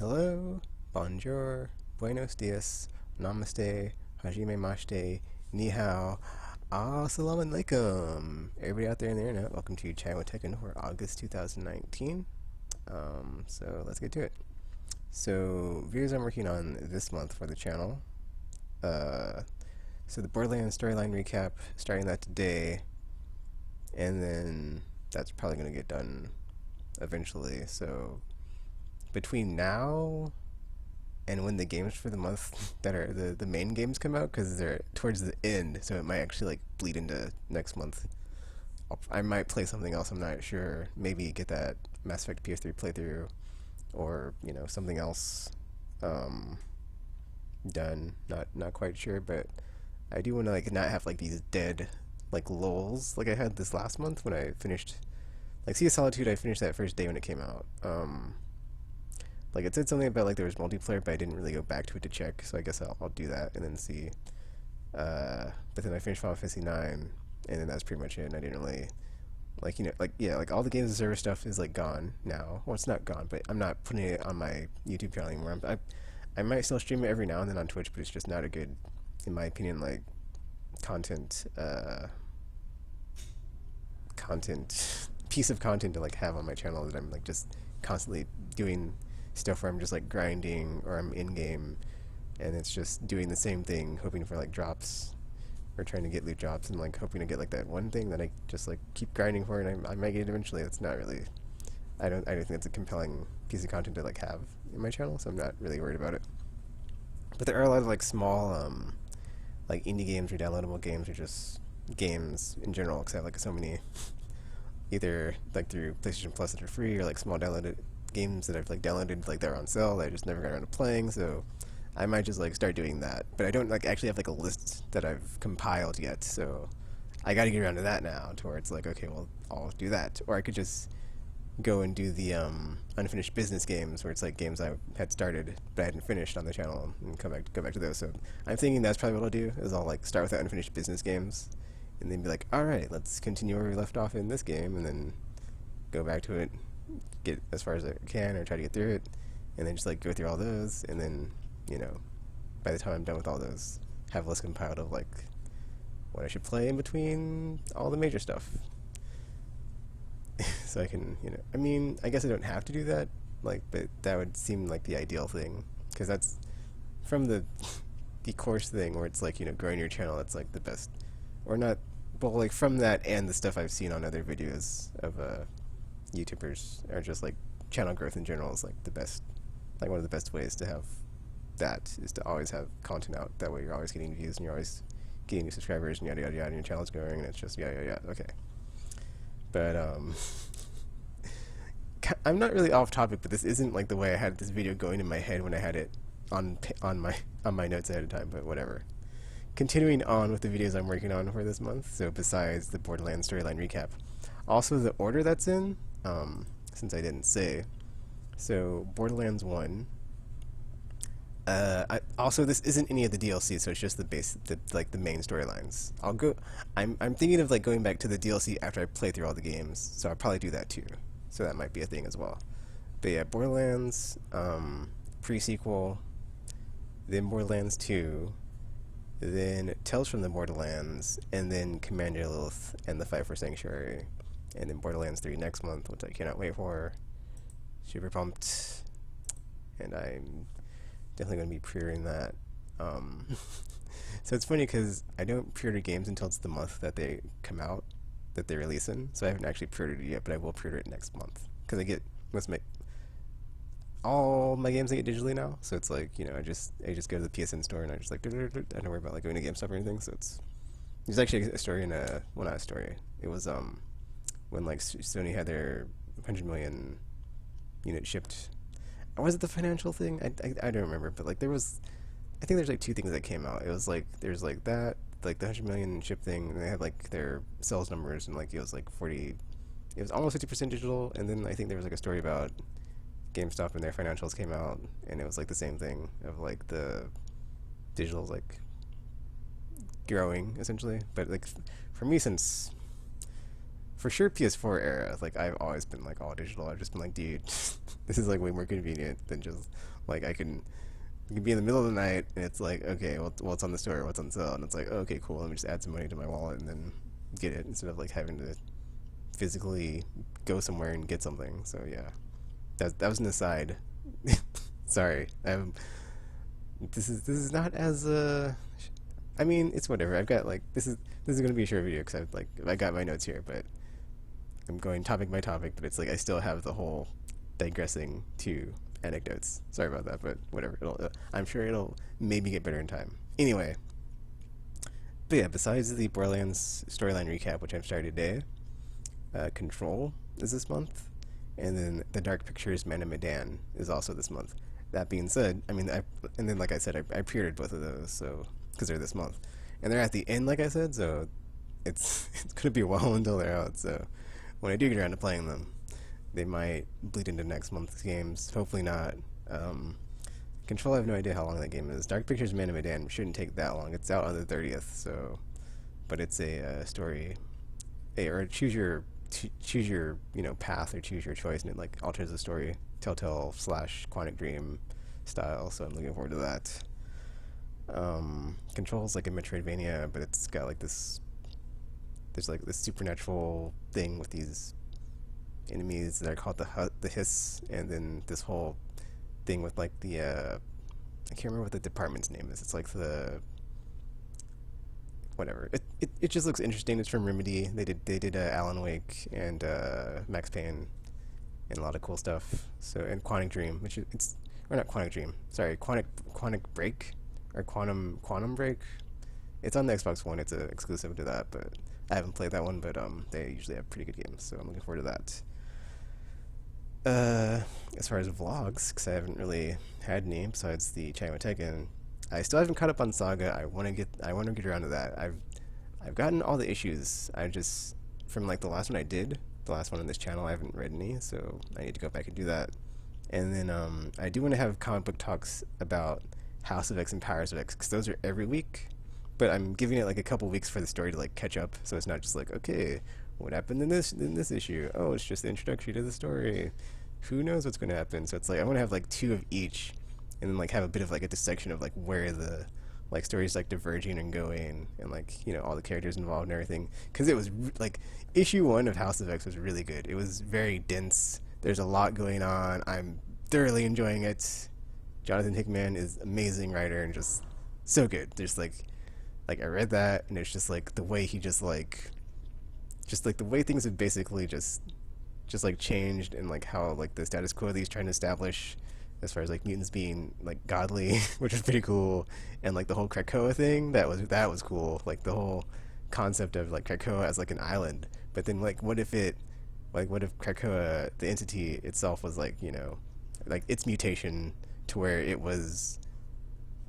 Hello, bonjour, buenos dias, namaste, hajime mashite, ni hao, assalamu alaikum. Everybody out there in the internet, welcome to TKKN for August 2019. So let's get to it. So, videos I'm working on this month for the channel. So the Borderlands storyline recap, starting that today, and then that's probably going to get done eventually. So between now and when the games for the month that are the main games come out, because they're towards the end, so it might actually like bleed into next month. I might play something else, I'm not sure. Maybe get that Mass Effect PS3 playthrough, or something else done. Not quite sure, but I do want to like not have like these dead like lulls like I had this last month when I finished like Sea of Solitude. I finished that first day when it came out. Like it said something about like there was multiplayer, but I didn't really go back to it to check. So I guess I'll do that and then see. But then I finished Final Fantasy 9, and then that's pretty much it. And I didn't really like all the games and server stuff is like gone now. Well, it's not gone, but I'm not putting it on my YouTube channel anymore. I might still stream it every now and then on Twitch, but it's just not a good, in my opinion, like content piece of content to like have on my channel that I'm like just constantly doing stuff where I'm just like grinding or I'm in game and it's just doing the same thing, hoping for like drops or trying to get loot drops and like hoping to get like that one thing that I just like keep grinding for and I might get it eventually. That's not really, I don't think it's a compelling piece of content to like have in my channel, so I'm not really worried about it. But there are a lot of like small like indie games or downloadable games or just games in general, because I have like so many either like through PlayStation Plus that are free or like small downloaded games that I've like downloaded like they're on sale that I just never got around to playing. So I might just like start doing that, but I don't like actually have like a list that I've compiled yet, so I got to get around to that now, to where it's like, okay, well, I'll do that, or I could just go and do the unfinished business games, where it's like games I had started but I hadn't finished on the channel, and go back to those. So I'm thinking that's probably what I'll do, is I'll like start with the unfinished business games and then be like, all right, let's continue where we left off in this game, and then go back to it, get as far as I can, or try to get through it, and then just like go through all those, and then by the time I'm done with all those, have a list compiled of like what I should play in between all the major stuff. So I can, I mean, I guess I don't have to do that, like, but that would seem like the ideal thing, because that's from the course thing where it's like, growing your channel, it's like the best, or not, well, like from that and the stuff I've seen on other videos of YouTubers, or just like channel growth in general, is like the best, like one of the best ways to have that is to always have content out. That way you're always getting views and you're always getting new subscribers and yada yada yada, and your channel's growing, and it's just yada. Okay. But I'm not really off topic, but this isn't like the way I had this video going in my head when I had it on my notes ahead of time, but whatever. Continuing on with the videos I'm working on for this month, so besides the Borderlands storyline recap, also the order that's in, since I didn't say, so Borderlands 1, also this isn't any of the DLC, so it's just the main storylines. I'm thinking of like going back to the DLC after I play through all the games, so I'll probably do that too. So that might be a thing as well. But yeah, Borderlands, pre-sequel, then Borderlands 2, then Tales from the Borderlands, and then Commander Lilith and the Fight for Sanctuary, and then Borderlands 3 next month, which I cannot wait for. Super pumped. And I'm definitely going to be pre-ordering that. So it's funny because I don't pre-order games until it's the month that they come out, that they release in. So I haven't actually pre-ordered it yet, but I will pre-order it next month, because I get all my games I get digitally now. So it's like, I just go to the PSN store and I just like, I don't worry about like going to GameStop or anything. So there's actually a story in well, not a story. It was when like Sony had their 100 million unit shipped. Or was it the financial thing? I don't remember, but like I think there's like two things that came out. It was like there's like that, like the 100 million ship thing, and they had like their sales numbers, and like it was like 40, it was almost 50% digital. And then I think there was like a story about GameStop and their financials came out, and it was like the same thing of like the digital's like growing essentially. But like for me, since for sure PS4 era, like I've always been like all digital. I've just been like, dude, this is like way more convenient than just like you can be in the middle of the night and it's like, okay, well it's on the store, what's on sale, and it's like, oh, okay, cool, let me just add some money to my wallet and then get it instead of like having to physically go somewhere and get something. So yeah, that was an aside. Sorry, this is not as I mean, it's whatever. I've got like this is gonna be a short video because I got my notes here, but I'm going topic by topic. But it's like I still have the whole digressing to anecdotes. Sorry about that, but whatever. I'm sure it'll maybe get better in time. Anyway, but yeah, besides the Borderlands storyline recap, which I've started today, Control is this month, and then the Dark Pictures Medan is also this month. That being said, I mean, and then like I said, I pre-ordered both of those, so because they're this month, and they're at the end, like I said, so it's gonna be a while until they're out. So when I do get around to playing them, they might bleed into next month's games. Hopefully not. Control, I have no idea how long that game is. Dark Pictures Medan shouldn't take that long. It's out on the 30th, so, but it's a story, or choose your path or choose your choice, and it like alters the story, Telltale / Quantic Dream style. So I'm looking forward to that. Control's like a Metroidvania, but it's got like there's like this supernatural thing with these enemies that are called the Hiss, and then this whole thing with like the I can't remember what the department's name is. It's like the whatever. It just looks interesting. It's from Remedy. They did Alan Wake and Max Payne and a lot of cool stuff. So, and Quantic Dream, which it's, or not Quantic Dream. Sorry, Quantic Break or Quantum Break. It's on the Xbox One. It's exclusive to that, but I haven't played that one. But they usually have pretty good games, so I'm looking forward to that. As far as vlogs, because I haven't really had any besides the chatting with Tekken, I still haven't caught up on Saga. I want to get around to that. I've gotten all the issues. I just, from like the last one I did, the last one on this channel, I haven't read any, so I need to go back and do that. And then I do want to have comic book talks about House of X and Powers of X, because those are every week. But I'm giving it like a couple weeks for the story to like catch up, so it's not just like, okay, what happened in this issue? Oh, it's just the introduction to the story. Who knows what's going to happen? So it's like I want to have like 2 of each, and then like have a bit of like a dissection of like where the like stories like diverging and going, and like, you know, all the characters involved and everything. Because it was like issue 1 of House of X was really good. It was very dense. There's a lot going on. I'm thoroughly enjoying it. Jonathan Hickman is amazing writer and just so good. There's like I read that, and it's just like the way he just like the way things have basically just like changed, and like how like the status quo that he's trying to establish as far as like mutants being like godly, which is pretty cool, and like the whole Krakoa thing, that was cool, like the whole concept of like Krakoa as like an island. But then like what if Krakoa, the entity itself, was like, you know, like its mutation to where it was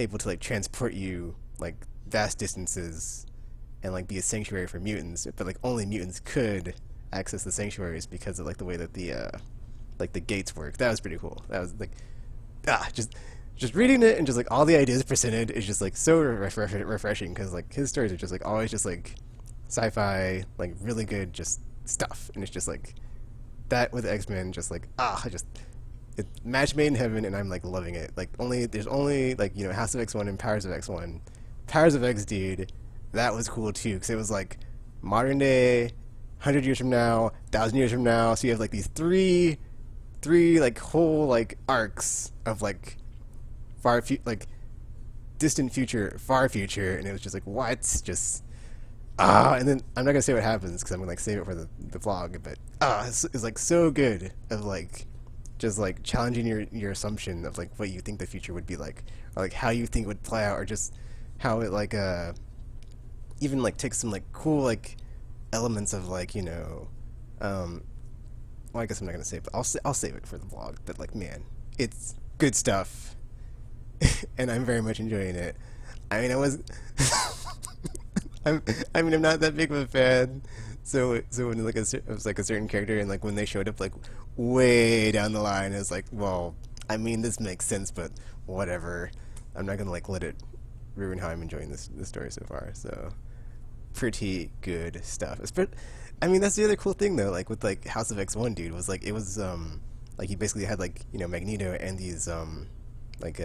able to like transport you like vast distances and like be a sanctuary for mutants, but like only mutants could access the sanctuaries because of like the way that the gates work. That was pretty cool. That was like just reading it, and just like all the ideas presented is just like so refreshing, because like his stories are just like always just like sci-fi, like really good just stuff, and it's just like that with X-Men, just like it's match made in heaven, and I'm like loving it. Like there's only like, you know, House of X1 and Powers of X1. Powers of X, dude, that was cool too, because it was like modern day, 100 years from now, 1,000 years from now. So you have like these three like whole like arcs of like distant future, far future, and it was just like, what? Just and then I'm not gonna say what happens because I'm gonna like save it for the vlog, but it's like so good of like just like challenging your assumption of like what you think the future would be like, or like how you think it would play out, or just how it like even like takes some like cool like elements of like, you know, well, I guess I'm not gonna say it, but I'll save it for the vlog. But like, man, it's good stuff, and I'm very much enjoying it. I mean, I'm not that big of a fan. So when like it was like a certain character, and like when they showed up like way down the line, it was like, well, I mean, this makes sense, but whatever. I'm not gonna like let it ruin how I'm enjoying this story so far. So pretty good stuff. I mean, that's the other cool thing though. Like with like House of X1, dude, was like it was like he basically had like Magneto and these like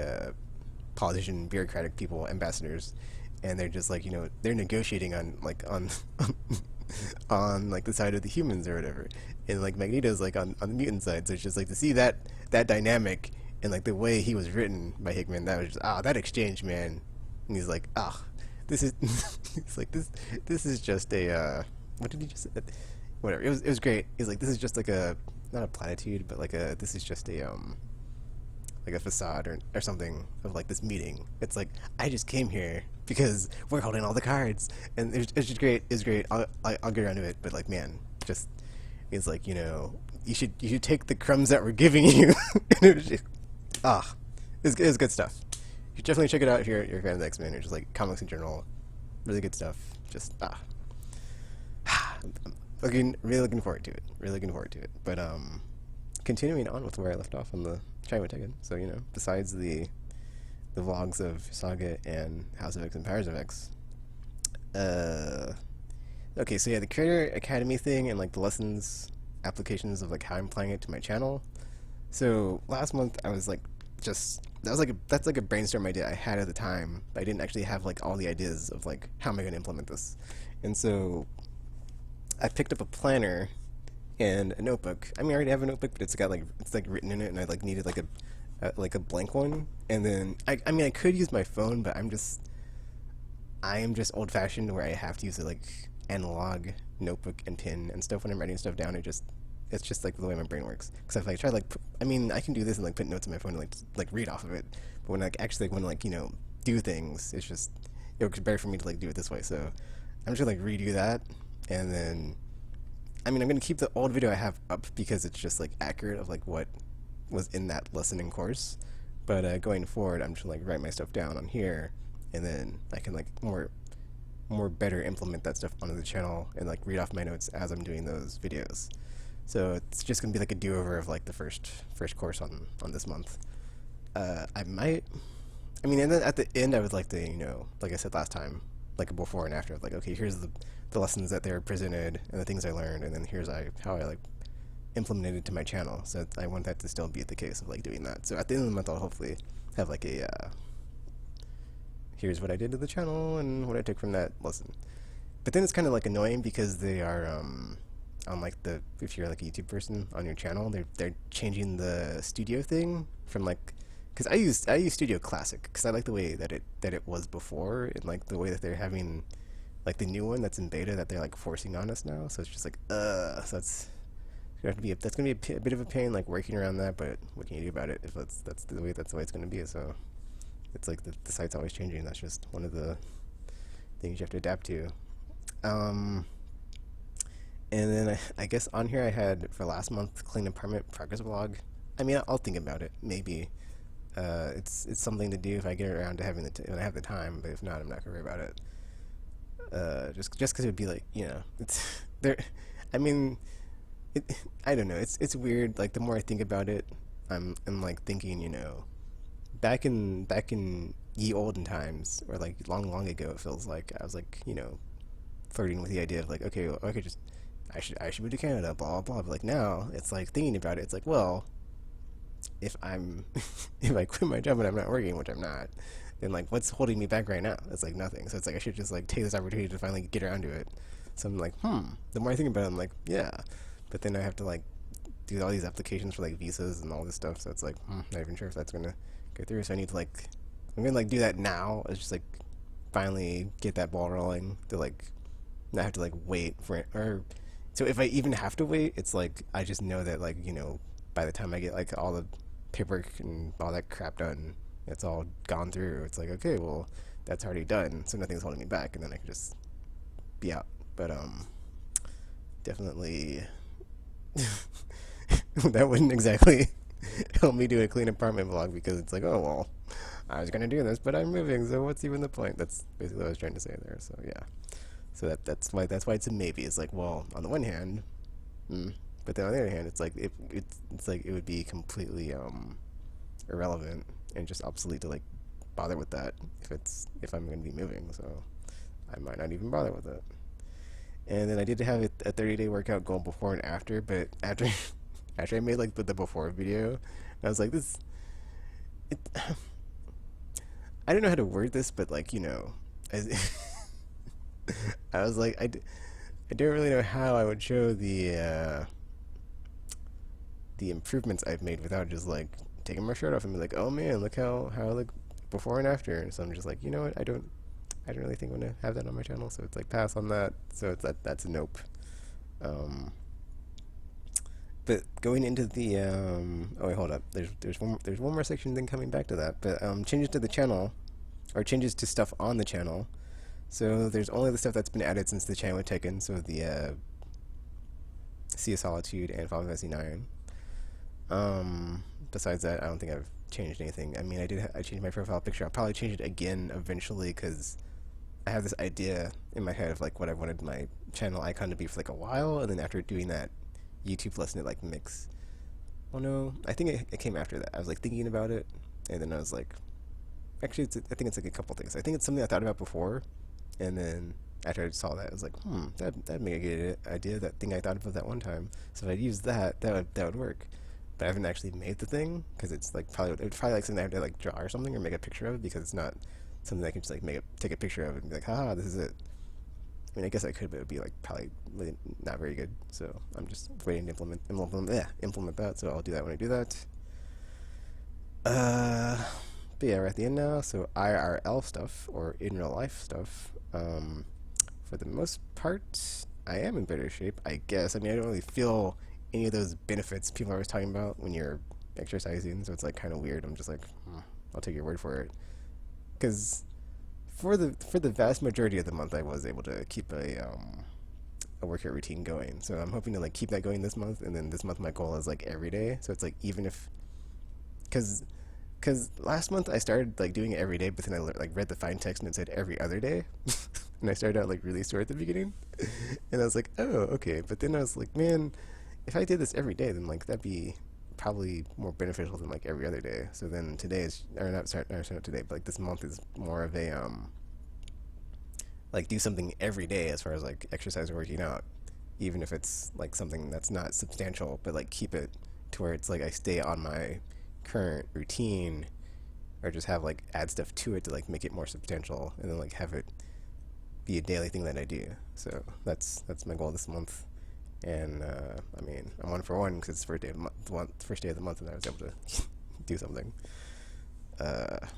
politician bureaucratic people ambassadors, and they're just like they're negotiating on like on on like the side of the humans or whatever, and like Magneto's like on the mutant side. So it's just like to see that dynamic and like the way he was written by Hickman. That was just that exchange, man. And he's like this is it's like this is just a what did he just say? Whatever, it was great. He's like, this is just like a not a platitude, but like this is just a like a facade or something of like this meeting. It's like I just came here because we're holding all the cards, and it's just great. It's great. I'll get around to it, but like man, just it's like you should take the crumbs that we're giving you. And it was just, it was good stuff. You should definitely check it out if you're a fan of the X-Men or just like comics in general. Really good stuff. Just really looking forward to it. Really looking forward to it. But continuing on with where I left off on the China Tekken. So besides the vlogs of Saga and House of X and Powers of X. Okay, so yeah, the Creator Academy thing and like the lessons applications of like how I'm applying it to my channel. So last month I was like that's like a brainstorm idea I had at the time, but I didn't actually have like all the ideas of like how am I going to implement this. And so I picked up a planner and a notebook. I mean, I already have a notebook, but it's got like written in it, and I like needed like a blank one. And then I mean I could use my phone, but I am just old fashioned where I have to use a like analog notebook and pen and stuff when I'm writing stuff down. It's just like the way my brain works. Because if I try like I mean I can do this and like put notes in my phone and like read off of it, but when I actually want to like do things, it's just it works better for me to like do it this way. So I'm just gonna like redo that, and then I mean I'm gonna keep the old video I have up because it's just like accurate of like what was in that lesson and course. But going forward, I'm just gonna like write my stuff down on here, and then I can like more better implement that stuff onto the channel and like read off my notes as I'm doing those videos. So it's just gonna be like a do-over of like the first course on this month. I might, I mean, and then at the end I would like to like I said last time, like a before and after, like okay, here's the lessons that they were presented and the things I learned, and then here's how I like implemented it to my channel. So I want that to still be the case of like doing that. So at the end of the month I'll hopefully have like a here's what I did to the channel and what I took from that lesson. But then it's kind of like annoying because they are on like if you're like a YouTube person on your channel, they're changing the studio thing from like, because I use Studio Classic because I like the way that it was before, and like the way that they're having like the new one that's in beta that they're like forcing on us now. So it's just like so that's gonna be a bit of a pain like working around that, but what can you do about it if that's the way it's gonna be. So it's like the site's always changing. That's just one of the things you have to adapt to. And then I guess on here I had for last month clean apartment progress vlog. I mean I'll think about it maybe. It's something to do if I get around to having when I have the time, but if not, I'm not gonna worry about it. Just because it would be like it's there. I mean, I don't know. It's weird. Like the more I think about it, I'm like thinking back in ye olden times, or like long ago, it feels like I was like flirting with the idea of like okay, well, I should move to Canada, blah blah. But like now, it's like thinking about it. It's like, well, if I quit my job and I'm not working, which I'm not, then like what's holding me back right now? It's like nothing. So it's like I should just like take this opportunity to finally get around to it. So I'm like, the more I think about it, I'm like, yeah. But then I have to like do all these applications for like visas and all this stuff. So it's like, not even sure if that's gonna go through. So I need to like, I'm gonna like do that now. It's just like finally get that ball rolling to like not have to like wait for it. Or so if I even have to wait, it's like I just know that like by the time I get like all the paperwork and all that crap done, it's all gone through. It's like okay, well that's already done, so nothing's holding me back, and then I can just be out. But definitely that wouldn't exactly help me do a clean apartment vlog, because it's like, oh well, I was gonna do this, but I'm moving, so what's even the point? That's basically what I was trying to say there. So yeah, so that's why it's a maybe. It's like, well, on the one hand, but then on the other hand, it's like it's like it would be completely irrelevant and just obsolete to like bother with that if I'm going to be moving. So I might not even bother with it. And then I did have a 30-day workout goal before and after, but after after I made like the before video, I was like, this it, I don't know how to word this, but like, I, I was like, I don't really know how I would show the improvements I've made without just like taking my shirt off and be like, oh man, look how I look before and after. And so I'm just like, you know what, I don't really think I'm gonna have that on my channel, so it's like pass on that. So it's that's a nope. Um, but going into the oh wait, hold up. There's one more section then coming back to that. But changes to the channel, or changes to stuff on the channel. So there's only the stuff that's been added since the channel was taken. So the Sea of Solitude and Final Fantasy 9. Besides that, I don't think I've changed anything. I mean, I changed my profile picture. I'll probably change it again eventually because I have this idea in my head of like what I wanted my channel icon to be for like a while, and then after doing that, YouTube lesson it like mix. Oh no, I think it came after that. I was like thinking about it, and then I was like, actually, I think it's like a couple things. I think it's something I thought about before, and then after I saw that, I was like, that'd make a good idea. That thing I thought about that one time. So if I'd use that would work. But I haven't actually made the thing because it's like it's probably like something I have to like draw or something or make a picture of, because it's not something I can just like take a picture of and be like, haha, this is it. I mean, I guess I could, but it would be like probably really not very good. So I'm just waiting to implement that. So I'll do that when I do that. But yeah, we're at the end now. So IRL stuff, or in real life stuff. For the most part, I am in better shape, I guess. I mean, I don't really feel any of those benefits people are always talking about when you're exercising, so it's like kind of weird. I'm just like, I'll take your word for it. Because for the vast majority of the month, I was able to keep a workout routine going. So I'm hoping to like keep that going this month, and then this month my goal is like every day. So it's like even if, because last month I started like doing it every day, but then I like read the fine text and it said every other day, and I started out like really sore at the beginning, and I was like, oh okay. But then I was like, man, if I did this every day, then like that'd be probably more beneficial than like every other day. So then today is, or not today, but like this month is more of a like do something every day as far as like exercise or working out, even if it's like something that's not substantial, but like keep it to where it's like I stay on my current routine, or just have like add stuff to it to like make it more substantial, and then like have it be a daily thing that I do. So that's my goal this month. And I mean, I'm 1 for 1 because it's the first day of the month, and I was able to do something. And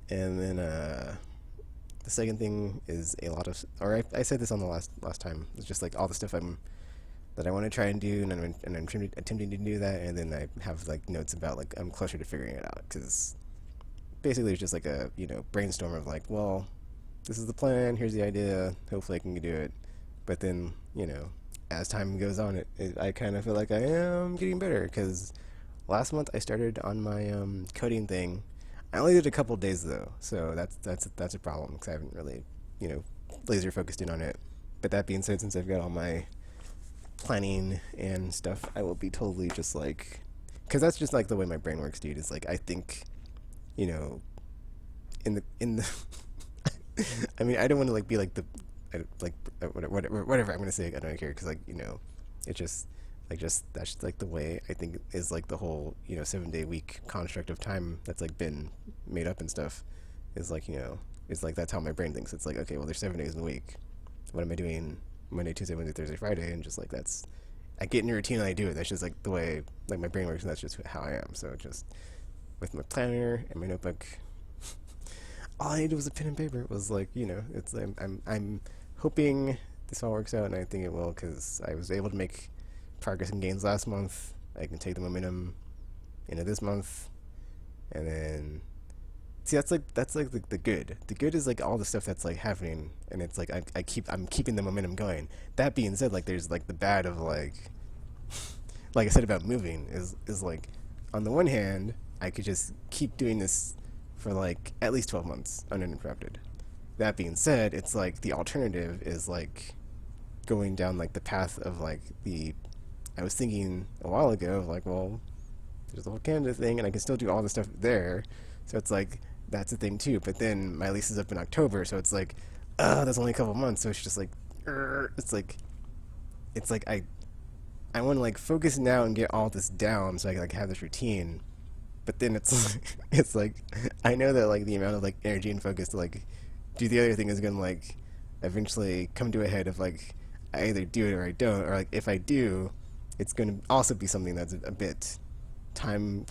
then the second thing is a lot of, or I said this on the last time. It's just like all the stuff that I want to try and do, and I'm attempting to do that, and then I have like notes about like I'm closer to figuring it out, because basically it's just like a brainstorm of like, well, this is the plan, here's the idea, hopefully I can do it. But then, as time goes on, I kind of feel like I am getting better, because last month I started on my coding thing. I only did a couple days though, so that's a problem, because I haven't really, laser focused in on it. But that being said, since I've got all my planning and stuff, I will be totally just like, because that's just like the way my brain works, dude. It's like I think, in the I mean, I don't want to like be like whatever I'm gonna say. I don't care, because like it's just that's just like the way I think is like the whole 7-day week construct of time that's like been made up and stuff is like it's like that's how my brain thinks. It's like, okay, well, there's 7 days in a week. What am I doing Monday, Tuesday, Wednesday, Thursday, Friday? And just like that's, I get in a routine and I do it. That's just like the way like my brain works, and that's just how I am. So just with my planner and my notebook, all I needed was a pen and paper. It was like it's I'm hoping this all works out, and I think it will, because I was able to make progress and gains last month. I can take the momentum into this month, and then see that's like the good. The good is like all the stuff that's like happening, and it's like I'm keeping the momentum going. That being said, like there's like the bad of like like I said about moving is like, on the one hand, I could just keep doing this for like at least 12 months uninterrupted. That being said, it's like the alternative is like going down like the path of like I was thinking a while ago of like, well, there's the whole Canada thing, and I can still do all the stuff there. So it's like, that's a thing too. But then my lease is up in October, so it's like, that's only a couple months. So it's just like, it's like I want to like focus now and get all this down so I can like have this routine. But then it's it's like I know that like the amount of like energy and focus to like do the other thing is gonna like eventually come to a head of like I either do it or I don't, or like if I do, it's gonna also be something that's a bit time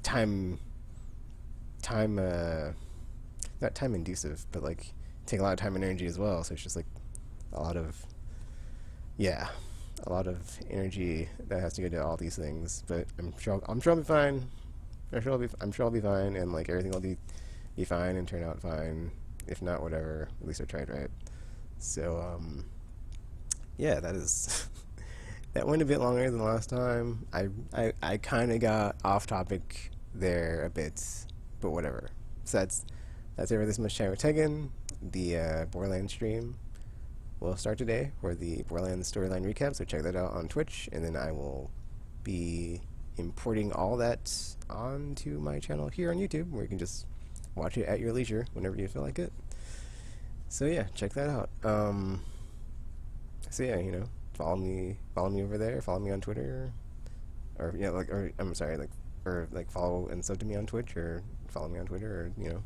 not time inducive, but like take a lot of time and energy as well. So it's just like a lot of yeah, a lot of energy that has to go to all these things. But I'm sure I'll be fine. I'm sure I'll be fine, and like everything will be fine and turn out fine. If not, whatever. At least I tried, right? So yeah, that is that went a bit longer than last time. I kind of got off topic there a bit, but whatever. So that's it for this much time with Tegan. The Borderlands stream will start today for the Borderlands storyline recap, so check that out on Twitch, and then I will be importing all that onto my channel here on YouTube, where you can just watch it at your leisure whenever you feel like it. So yeah, check that out. So yeah, you know, follow me over there, follow me on Twitter, or yeah, like, or I'm sorry, like, or like follow and sub to me on Twitch, or follow me on Twitter, or you know,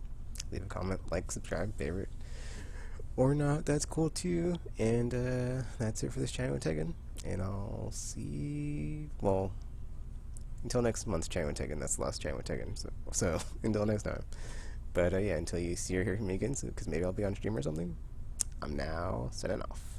leave a comment, like, subscribe, favorite, or not. That's cool too. And that's it for this channel with Tegan, and I'll see. Well, until next month's channel with Tegan. That's the last channel with Tegan. So until next time. But yeah, until you see or hear from me again, because maybe I'll be on stream or something. I'm now signing off.